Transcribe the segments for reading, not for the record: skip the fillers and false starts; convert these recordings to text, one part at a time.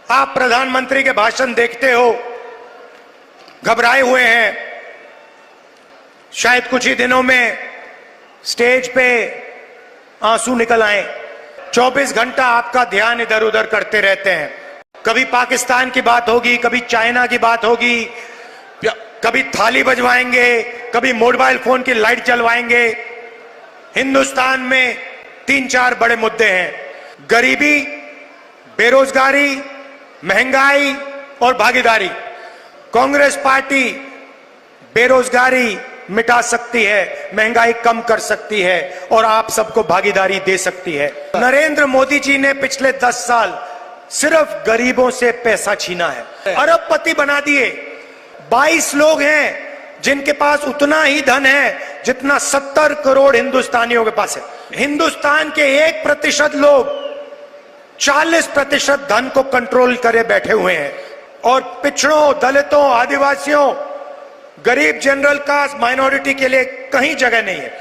आप प्रधानमंत्री के भाषण देखते हो, घबराए हुए हैं। शायद कुछ ही दिनों में स्टेज पे आंसू निकल आए। 24 घंटा आपका ध्यान इधर उधर करते रहते हैं। कभी पाकिस्तान की बात होगी, कभी चाइना की बात होगी, कभी थाली बजवाएंगे, कभी मोबाइल फोन की लाइट जलवाएंगे। हिंदुस्तान में 3-4 बड़े मुद्दे हैं: गरीबी, बेरोजगारी, महंगाई और भागीदारी। कांग्रेस पार्टी बेरोजगारी मिटा सकती है, महंगाई कम कर सकती है और आप सबको भागीदारी दे सकती है। नरेंद्र मोदी जी ने पिछले 10 साल सिर्फ गरीबों से पैसा छीना है, अरबपति बना दिए। 22 लोग हैं जिनके पास उतना ही धन है जितना 70 करोड़ हिंदुस्तानियों के पास है। हिंदुस्तान के 1% लोग 40% धन को कंट्रोल करे बैठे हुए हैं और पिछड़ों, दलितों, आदिवासियों, गरीब, जनरल कास्ट, माइनॉरिटी के लिए कहीं जगह नहीं है।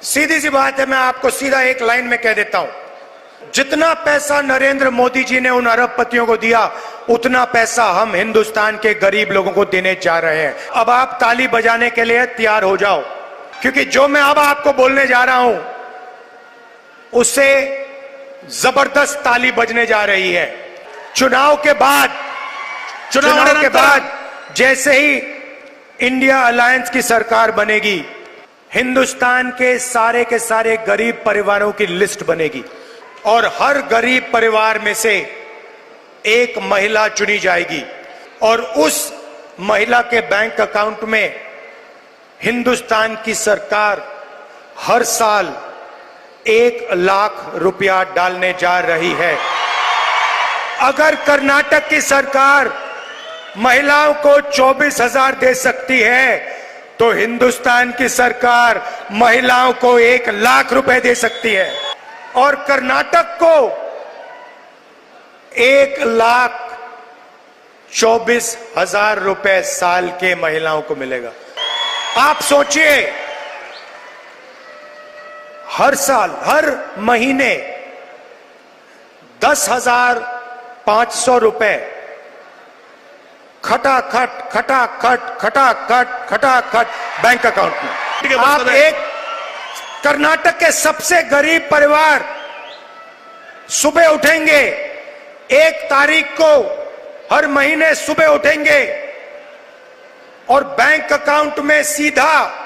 सीधी सी बात है, मैं आपको सीधा एक लाइन में कह देता हूं, जितना पैसा नरेंद्र मोदी जी ने उन अरबपतियों को दिया, उतना पैसा हम हिंदुस्तान के गरीब लोगों को देने जा रहे हैं। अब आप ताली बजाने के लिए तैयार हो जाओ, क्योंकि जो मैं अब आपको बोलने जा रहा हूं उससे जबरदस्त ताली बजने जा रही है। चुनाव के बाद जैसे ही इंडिया अलायंस की सरकार बनेगी, हिंदुस्तान के सारे गरीब परिवारों की लिस्ट बनेगी और हर गरीब परिवार में से एक महिला चुनी जाएगी और उस महिला के बैंक अकाउंट में हिंदुस्तान की सरकार हर साल 1 लाख रुपया डालने जा रही है। अगर कर्नाटक की सरकार महिलाओं को 24,000 दे सकती है, तो हिंदुस्तान की सरकार महिलाओं को 1 लाख रुपए दे सकती है और कर्नाटक को 1,24,000 रुपए साल के महिलाओं को मिलेगा। आप सोचिए, हर साल, हर महीने 10,500 रुपए खटाखट बैंक अकाउंट में। आप एक कर्नाटक के सबसे गरीब परिवार सुबह उठेंगे, 1 तारीख को हर महीने सुबह उठेंगे और बैंक अकाउंट में सीधा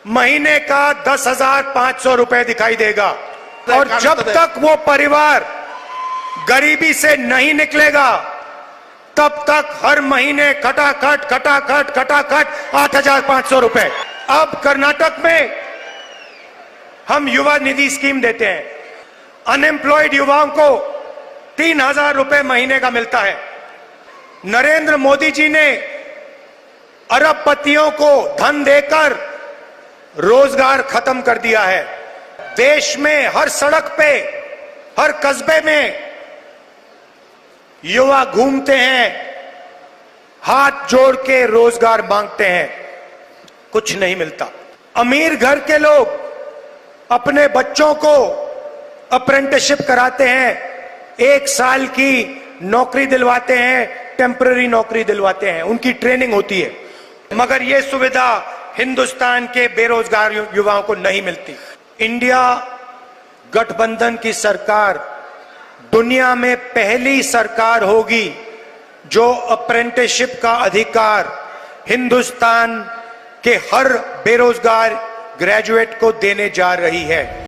महीने का 10,500 रुपए दिखाई देगा। और जब तक वो परिवार गरीबी से नहीं निकलेगा, तब तक हर महीने खटाखट 8,500 रुपए। अब कर्नाटक में हम युवा निधि स्कीम देते हैं। अनएम्प्लॉयड युवाओं को 3,000 रुपए महीने का मिलता है। नरेंद्र मोदी जी ने अरबपतियों को धन देकर रोजगार खत्म कर दिया है। देश में हर सड़क पे, हर कस्बे में युवा घूमते हैं, हाथ जोड़ के रोजगार मांगते हैं, कुछ नहीं मिलता। अमीर घर के लोग अपने बच्चों को अप्रेंटिसशिप कराते हैं, 1 साल की नौकरी दिलवाते हैं, टेम्पररी नौकरी दिलवाते हैं, उनकी ट्रेनिंग होती है, मगर यह सुविधा हिंदुस्तान के बेरोजगार युवाओं को नहीं मिलती। इंडिया गठबंधन की सरकार दुनिया में पहली सरकार होगी जो अप्रेंटिसशिप का अधिकार हिंदुस्तान के हर बेरोजगार ग्रेजुएट को देने जा रही है।